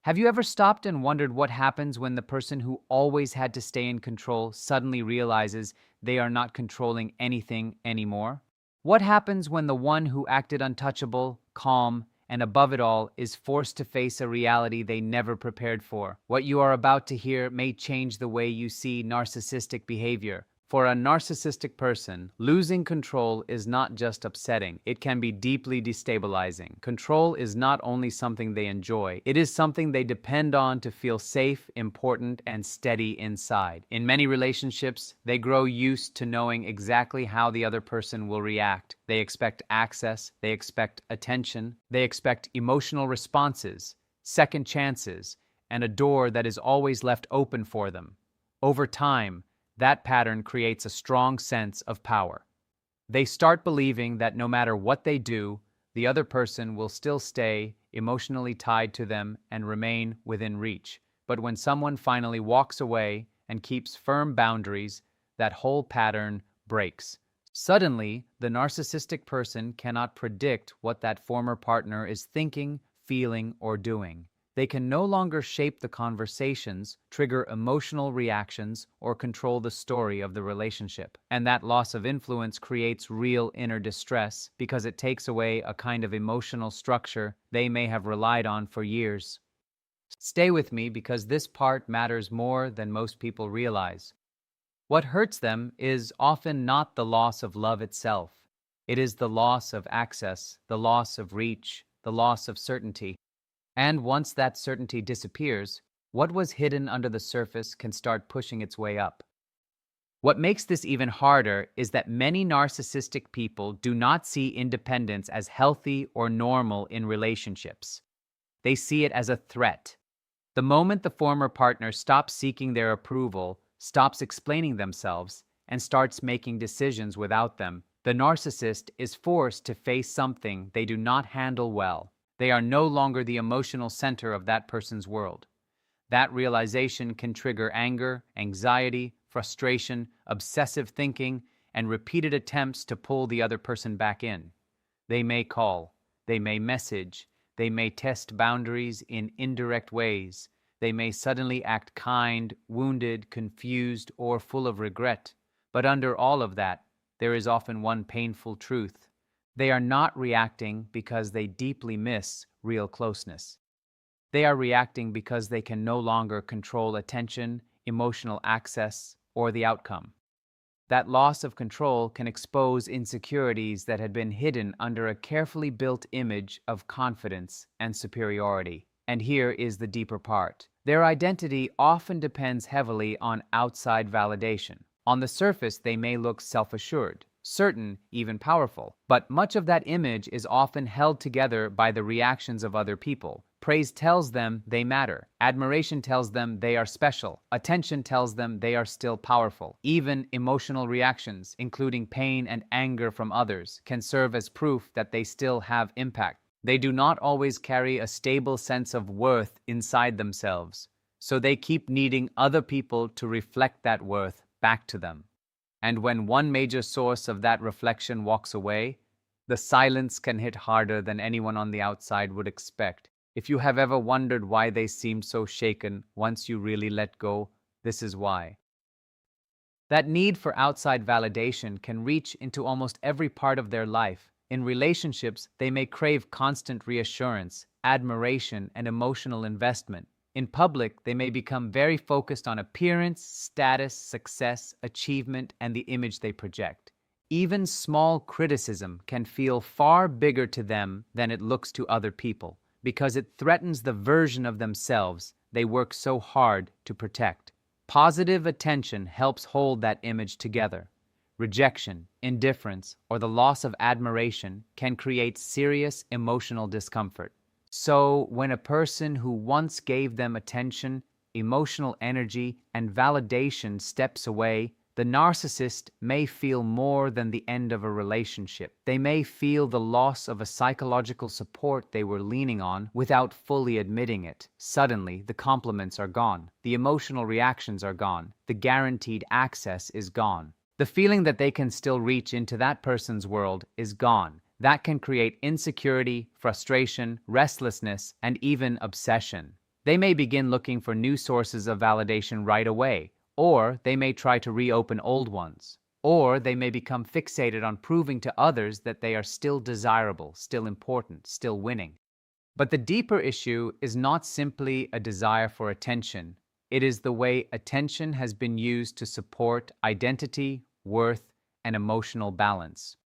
Have you ever stopped and wondered what happens when the person who always had to stay in control suddenly realizes they are not controlling anything anymore? What happens when the one who acted untouchable, calm, and above it all is forced to face a reality they never prepared for? What you are about to hear may change the way you see narcissistic behavior. For a narcissistic person, losing control is not just upsetting, it can be deeply destabilizing. Control is not only something they enjoy, it is something they depend on to feel safe, important, and steady inside. In many relationships, they grow used to knowing exactly how the other person will react. They expect access, they expect attention, they expect emotional responses, second chances, and a door that is always left open for them. Over time, that pattern creates a strong sense of power. They start believing that no matter what they do, the other person will still stay emotionally tied to them and remain within reach. But when someone finally walks away and keeps firm boundaries, that whole pattern breaks. Suddenly, the narcissistic person cannot predict what that former partner is thinking, feeling, or doing. They can no longer shape the conversations, trigger emotional reactions, or control the story of the relationship. And that loss of influence creates real inner distress because it takes away a kind of emotional structure they may have relied on for years. Stay with me because this part matters more than most people realize. What hurts them is often not the loss of love itself. It is the loss of access, the loss of reach, the loss of certainty. And once that certainty disappears, what was hidden under the surface can start pushing its way up. What makes this even harder is that many narcissistic people do not see independence as healthy or normal in relationships. They see it as a threat. The moment the former partner stops seeking their approval, stops explaining themselves, and starts making decisions without them, the narcissist is forced to face something they do not handle well. They are no longer the emotional center of that person's world. That realization can trigger anger, anxiety, frustration, obsessive thinking, and repeated attempts to pull the other person back in. They may call, they may message, they may test boundaries in indirect ways. They may suddenly act kind, wounded, confused, or full of regret. But under all of that, there is often one painful truth. They are not reacting because they deeply miss real closeness. They are reacting because they can no longer control attention, emotional access, or the outcome. That loss of control can expose insecurities that had been hidden under a carefully built image of confidence and superiority. And here is the deeper part. Their identity often depends heavily on outside validation. On the surface, they may look self-assured, certain, even powerful. But much of that image is often held together by the reactions of other people. Praise tells them they matter. Admiration tells them they are special. Attention tells them they are still powerful. Even emotional reactions, including pain and anger from others, can serve as proof that they still have impact. They do not always carry a stable sense of worth inside themselves, so they keep needing other people to reflect that worth back to them. And when one major source of that reflection walks away, the silence can hit harder than anyone on the outside would expect. If you have ever wondered why they seemed so shaken once you really let go, this is why. That need for outside validation can reach into almost every part of their life. In relationships, they may crave constant reassurance, admiration, and emotional investment. In public, they may become very focused on appearance, status, success, achievement, and the image they project. Even small criticism can feel far bigger to them than it looks to other people, because it threatens the version of themselves they work so hard to protect. Positive attention helps hold that image together. Rejection, indifference, or the loss of admiration can create serious emotional discomfort. So, when a person who once gave them attention, emotional energy, and validation steps away, the narcissist may feel more than the end of a relationship. They may feel the loss of a psychological support they were leaning on without fully admitting it. Suddenly, the compliments are gone. The emotional reactions are gone. The guaranteed access is gone. The feeling that they can still reach into that person's world is gone. That can create insecurity, frustration, restlessness, and even obsession. They may begin looking for new sources of validation right away, or they may try to reopen old ones. Or they may become fixated on proving to others that they are still desirable, still important, still winning. But the deeper issue is not simply a desire for attention. It is the way attention has been used to support identity, worth, and emotional balance.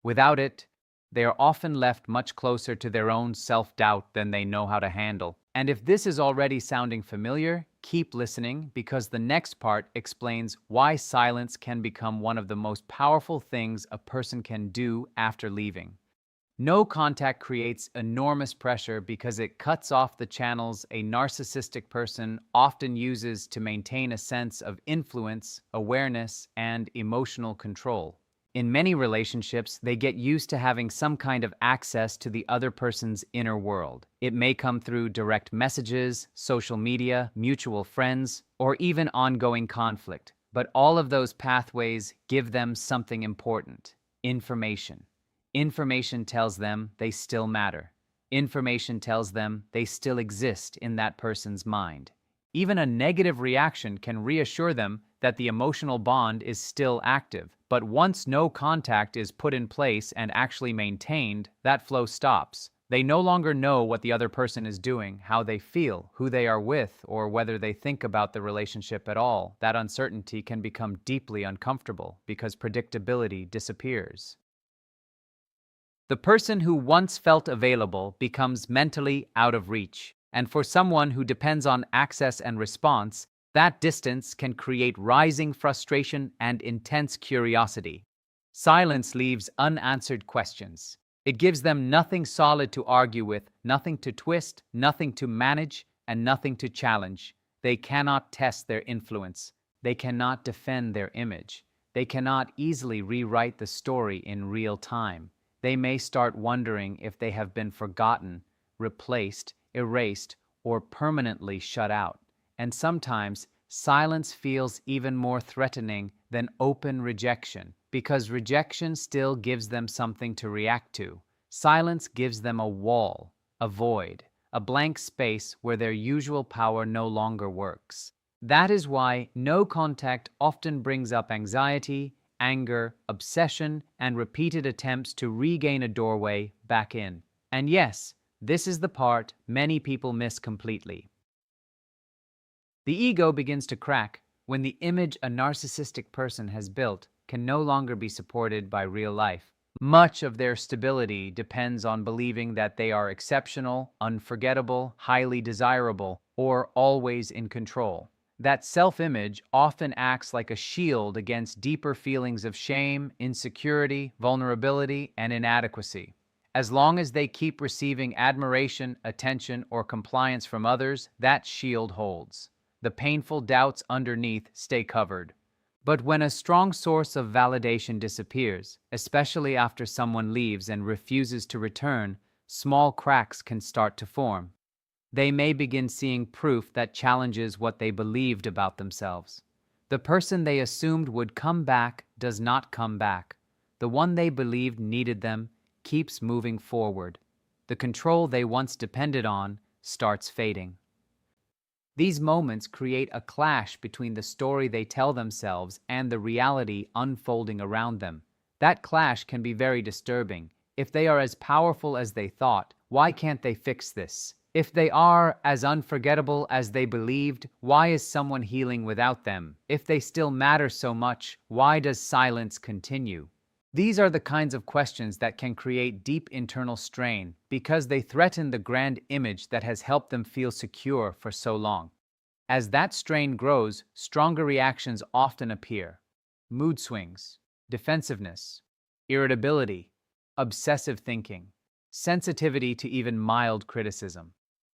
Without it, they are often left much closer to their own self-doubt than they know how to handle. And if this is already sounding familiar, keep listening, because the next part explains why silence can become one of the most powerful things a person can do after leaving. No contact creates enormous pressure because it cuts off the channels a narcissistic person often uses to maintain a sense of influence, awareness, and emotional control. In many relationships, they get used to having some kind of access to the other person's inner world. It may come through direct messages, social media, mutual friends, or even ongoing conflict. But all of those pathways give them something important: information. Information tells them they still matter. Information tells them they still exist in that person's mind. Even a negative reaction can reassure them that the emotional bond is still active. But once no contact is put in place and actually maintained, that flow stops. They no longer know what the other person is doing, how they feel, who they are with, or whether they think about the relationship at all. That uncertainty can become deeply uncomfortable because predictability disappears. The person who once felt available becomes mentally out of reach. And for someone who depends on access and response, that distance can create rising frustration and intense curiosity. Silence leaves unanswered questions. It gives them nothing solid to argue with, nothing to twist, nothing to manage, and nothing to challenge. They cannot test their influence. They cannot defend their image. They cannot easily rewrite the story in real time. They may start wondering if they have been forgotten, replaced, erased, or permanently shut out. And sometimes, silence feels even more threatening than open rejection, because rejection still gives them something to react to. Silence gives them a wall, a void, a blank space where their usual power no longer works. That is why no contact often brings up anxiety, anger, obsession, and repeated attempts to regain a doorway back in. And yes, this is the part many people miss completely. The ego begins to crack when the image a narcissistic person has built can no longer be supported by real life. Much of their stability depends on believing that they are exceptional, unforgettable, highly desirable, or always in control. That self-image often acts like a shield against deeper feelings of shame, insecurity, vulnerability, and inadequacy. As long as they keep receiving admiration, attention, or compliance from others, that shield holds. The painful doubts underneath stay covered. But when a strong source of validation disappears, especially after someone leaves and refuses to return, small cracks can start to form. They may begin seeing proof that challenges what they believed about themselves. The person they assumed would come back does not come back. The one they believed needed them keeps moving forward. The control they once depended on starts fading. These moments create a clash between the story they tell themselves and the reality unfolding around them. That clash can be very disturbing. If they are as powerful as they thought, why can't they fix this? If they are as unforgettable as they believed, why is someone healing without them? If they still matter so much, why does silence continue? These are the kinds of questions that can create deep internal strain because they threaten the grand image that has helped them feel secure for so long. As that strain grows, stronger reactions often appear. Mood swings, defensiveness, irritability, obsessive thinking, sensitivity to even mild criticism.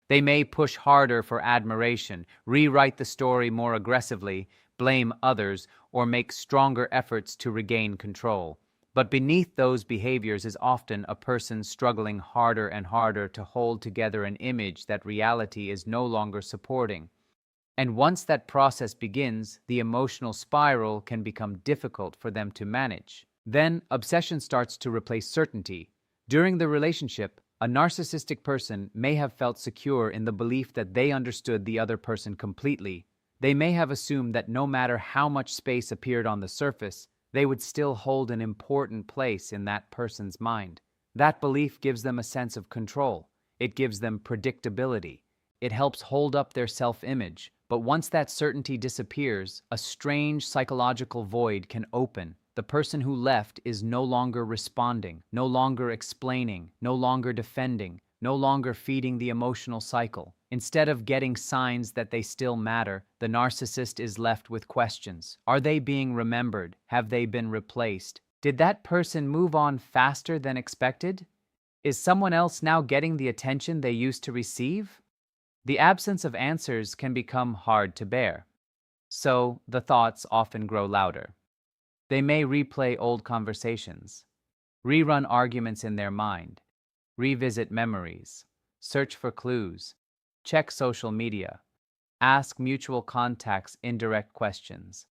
They may push harder for admiration, rewrite the story more aggressively, blame others, or make stronger efforts to regain control. But beneath those behaviors is often a person struggling harder and harder to hold together an image that reality is no longer supporting. And once that process begins, the emotional spiral can become difficult for them to manage. Then, obsession starts to replace certainty. During the relationship, A narcissistic person may have felt secure in the belief that they understood the other person completely. They may have assumed that no matter how much space appeared on the surface, they would still hold an important place in that person's mind. That belief gives them a sense of control. It gives them predictability. It helps hold up their self-image. But once that certainty disappears, a strange psychological void can open. The person who left is no longer responding, no longer explaining, no longer defending, no longer feeding the emotional cycle. Instead of getting signs that they still matter, the narcissist is left with questions. Are they being remembered? Have they been replaced? Did that person move on faster than expected? Is someone else now getting the attention they used to receive? The absence of answers can become hard to bear. So the thoughts often grow louder. They may replay old conversations, rerun arguments in their mind, revisit memories, search for clues, check social media, ask mutual contacts indirect questions,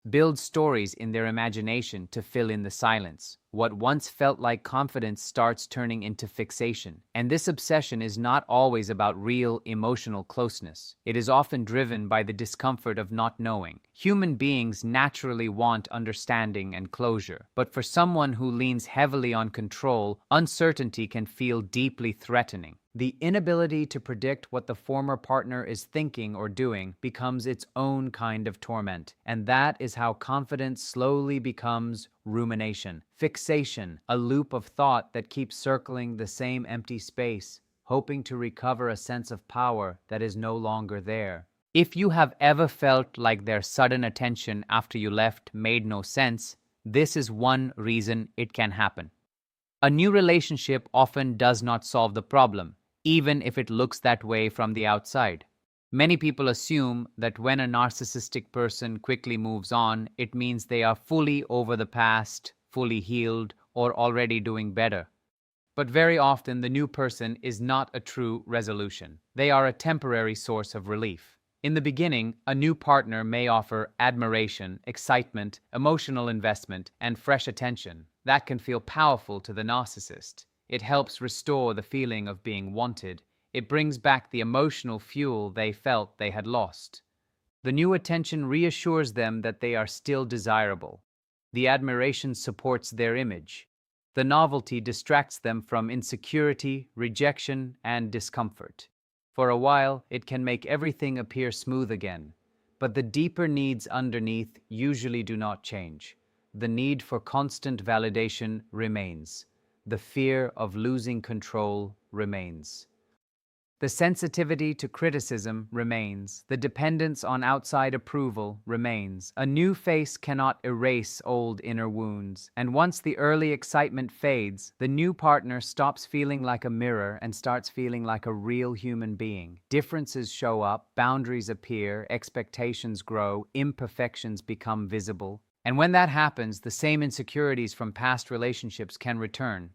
build stories in their imagination to fill in the silence. What once felt like confidence starts turning into fixation. And this obsession is not always about real emotional closeness. It is often driven by the discomfort of not knowing. Human beings naturally want understanding and closure. But for someone who leans heavily on control, uncertainty can feel deeply threatening. The inability to predict what the former partner is thinking or doing becomes its own kind of torment. And that is how confidence slowly becomes rumination, fixation, a loop of thought that keeps circling the same empty space, hoping to recover a sense of power that is no longer there. If you have ever felt like their sudden attention after you left made no sense, this is one reason it can happen. A new relationship often does not solve the problem, even if it looks that way from the outside. Many people assume that when a narcissistic person quickly moves on, it means they are fully over the past, fully healed, or already doing better. But very often, the new person is not a true resolution. They are a temporary source of relief. In the beginning, a new partner may offer admiration, excitement, emotional investment, and fresh attention. That can feel powerful to the narcissist. It helps restore the feeling of being wanted. It brings back the emotional fuel they felt they had lost. The new attention reassures them that they are still desirable. The admiration supports their image. The novelty distracts them from insecurity, rejection, and discomfort. For a while, it can make everything appear smooth again, but the deeper needs underneath usually do not change. The need for constant validation remains. The fear of losing control remains. The sensitivity to criticism remains. The dependence on outside approval remains. A new face cannot erase old inner wounds. And once the early excitement fades, the new partner stops feeling like a mirror and starts feeling like a real human being. Differences show up, boundaries appear, expectations grow, imperfections become visible. And when that happens, the same insecurities from past relationships can return.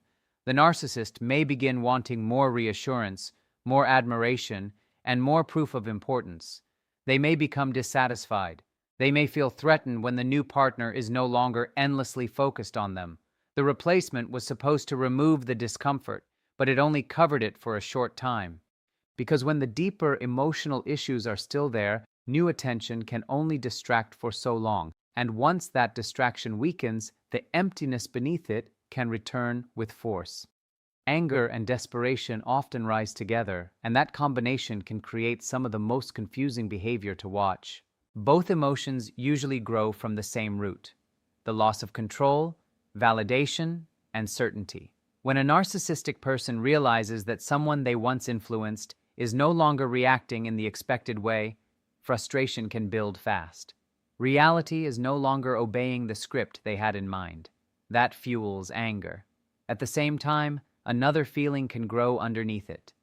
The narcissist may begin wanting more reassurance, more admiration, and more proof of importance. They may become dissatisfied. They may feel threatened when the new partner is no longer endlessly focused on them. The replacement was supposed to remove the discomfort, but it only covered it for a short time. Because when the deeper emotional issues are still there, new attention can only distract for so long. And once that distraction weakens, the emptiness beneath it can return with force. Anger and desperation often rise together, and that combination can create some of the most confusing behavior to watch. Both emotions usually grow from the same root: the loss of control, validation, and certainty. When a narcissistic person realizes that someone they once influenced is no longer reacting in the expected way, frustration can build fast. Reality is no longer obeying the script they had in mind. That fuels anger. At the same time, another feeling can grow underneath it: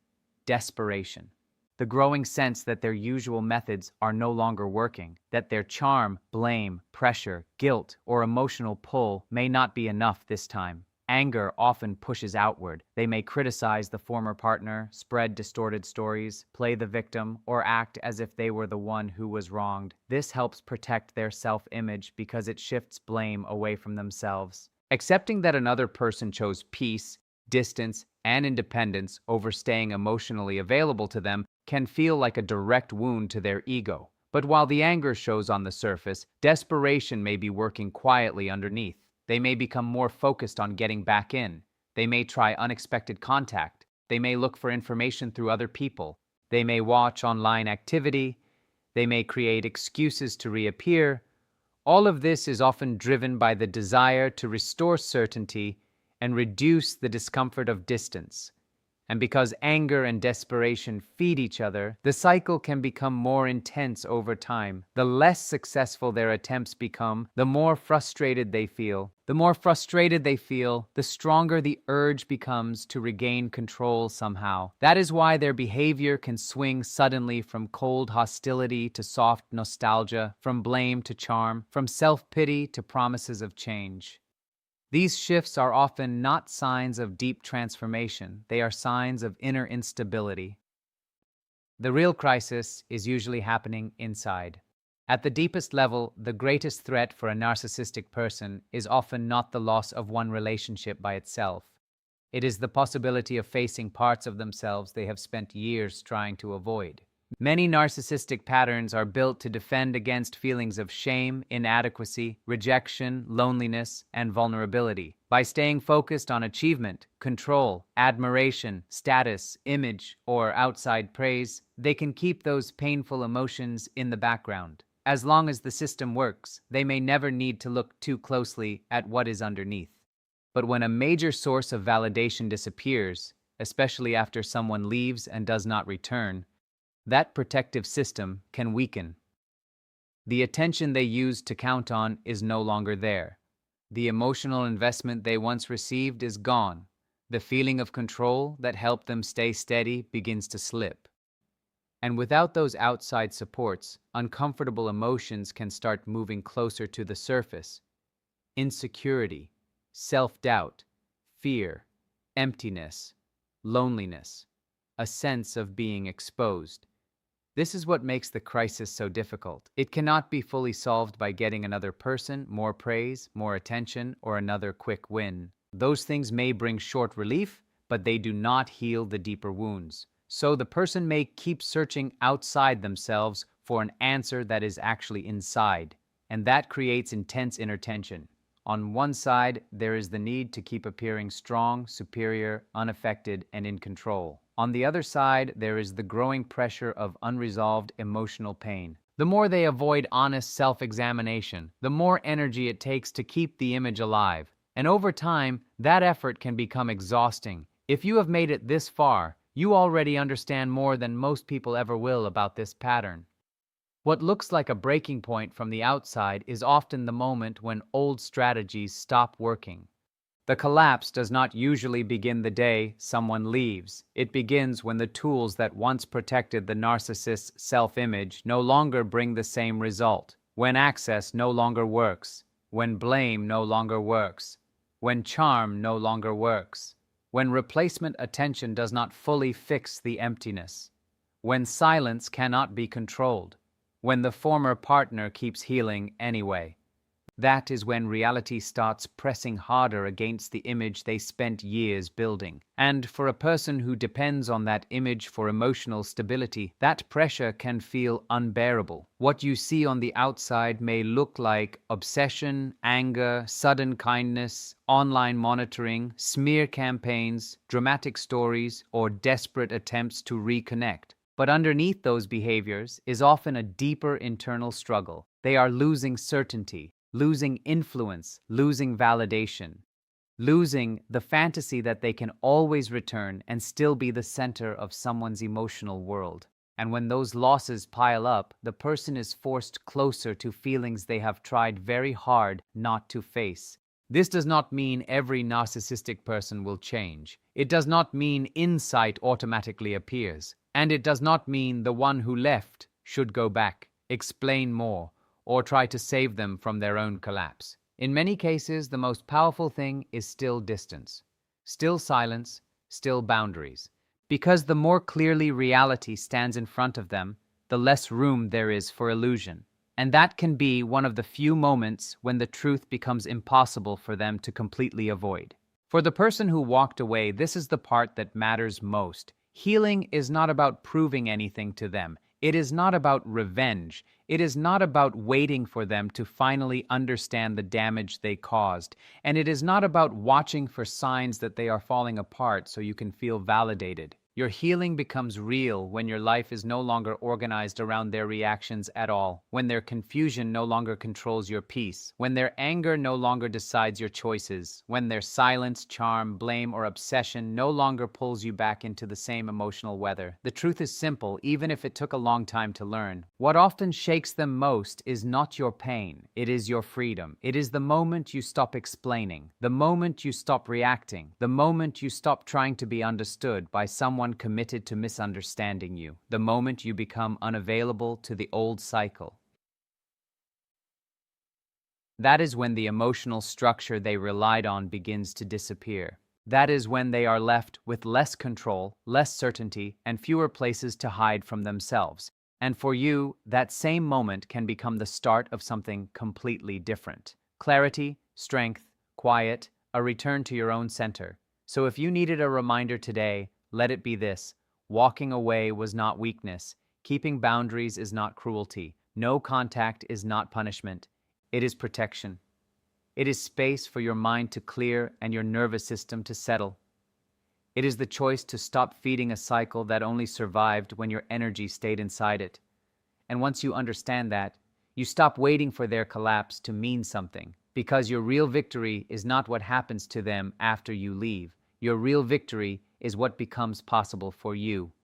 desperation. The growing sense that their usual methods are no longer working, that their charm, blame, pressure, guilt, or emotional pull may not be enough this time. Anger often pushes outward. They may criticize the former partner, spread distorted stories, play the victim, or act as if they were the one who was wronged. This helps protect their self-image because it shifts blame away from themselves. Accepting that another person chose peace distance, and independence over staying emotionally available to them can feel like a direct wound to their ego. But while the anger shows on the surface, desperation may be working quietly underneath. They may become more focused on getting back in. They may try unexpected contact. They may look for information through other people. They may watch online activity. They may create excuses to reappear. All of this is often driven by the desire to restore certainty and reduce the discomfort of distance. And because anger and desperation feed each other, the cycle can become more intense over time. The less successful their attempts become, the more frustrated they feel. The more frustrated they feel, the stronger the urge becomes to regain control somehow. That is why their behavior can swing suddenly from cold hostility to soft nostalgia, from blame to charm, from self-pity to promises of change. These shifts are often not signs of deep transformation. They are signs of inner instability. The real crisis is usually happening inside. At the deepest level, the greatest threat for a narcissistic person is often not the loss of one relationship by itself. It is the possibility of facing parts of themselves they have spent years trying to avoid. Many narcissistic patterns are built to defend against feelings of shame, inadequacy, rejection, loneliness, and vulnerability. By staying focused on achievement, control, admiration, status, image, or outside praise, they can keep those painful emotions in the background. As long as the system works, they may never need to look too closely at what is underneath. But when a major source of validation disappears, especially after someone leaves and does not return, that protective system can weaken. The attention they used to count on is no longer there. The emotional investment they once received is gone. The feeling of control that helped them stay steady begins to slip. And without those outside supports, uncomfortable emotions can start moving closer to the surface. Insecurity, self-doubt, fear, emptiness, loneliness, a sense of being exposed. This is what makes the crisis so difficult. It cannot be fully solved by getting another person, more praise, more attention, or another quick win. Those things may bring short relief, but they do not heal the deeper wounds. So the person may keep searching outside themselves for an answer that is actually inside, and that creates intense inner tension. On one side, there is the need to keep appearing strong, superior, unaffected, and in control. On the other side, there is the growing pressure of unresolved emotional pain. The more they avoid honest self-examination, the more energy it takes to keep the image alive. And over time, that effort can become exhausting. If you have made it this far, you already understand more than most people ever will about this pattern. What looks like a breaking point from the outside is often the moment when old strategies stop working. The collapse does not usually begin the day someone leaves. It begins when the tools that once protected the narcissist's self-image no longer bring the same result, when access no longer works, when blame no longer works, when charm no longer works, when replacement attention does not fully fix the emptiness, when silence cannot be controlled, when the former partner keeps healing anyway. That is when reality starts pressing harder against the image they spent years building. And for a person who depends on that image for emotional stability, that pressure can feel unbearable. What you see on the outside may look like obsession, anger, sudden kindness, online monitoring, smear campaigns, dramatic stories, or desperate attempts to reconnect. But underneath those behaviors is often a deeper internal struggle. They are losing certainty, losing influence, losing validation, losing the fantasy that they can always return and still be the center of someone's emotional world. And when those losses pile up, the person is forced closer to feelings they have tried very hard not to face. This does not mean every narcissistic person will change. It does not mean insight automatically appears. And it does not mean the one who left should go back, explain more, or try to save them from their own collapse. In many cases, the most powerful thing is still distance, still silence, still boundaries. Because the more clearly reality stands in front of them, the less room there is for illusion. And that can be one of the few moments when the truth becomes impossible for them to completely avoid. For the person who walked away, this is the part that matters most. Healing is not about proving anything to them. It is not about revenge. It is not about waiting for them to finally understand the damage they caused. And it is not about watching for signs that they are falling apart so you can feel validated. Your healing becomes real when your life is no longer organized around their reactions at all, when their confusion no longer controls your peace, when their anger no longer decides your choices, when their silence, charm, blame, or obsession no longer pulls you back into the same emotional weather. The truth is simple, even if it took a long time to learn. What often shakes them most is not your pain, it is your freedom. It is the moment you stop explaining, the moment you stop reacting, the moment you stop trying to be understood by someone committed to misunderstanding you, the moment you become unavailable to the old cycle. That is when the emotional structure they relied on begins to disappear. That is when they are left with less control, less certainty, and fewer places to hide from themselves. And for you, that same moment can become the start of something completely different. Clarity, strength, quiet, a return to your own center. So if you needed a reminder today, let it be this: walking away was not weakness. Keeping boundaries is not cruelty. No contact is not punishment. It is protection. It is space for your mind to clear and your nervous system to settle. It is the choice to stop feeding a cycle that only survived when your energy stayed inside it. And once you understand that, you stop waiting for their collapse to mean something, because your real victory is not what happens to them after you leave. Your real victory is what becomes possible for you.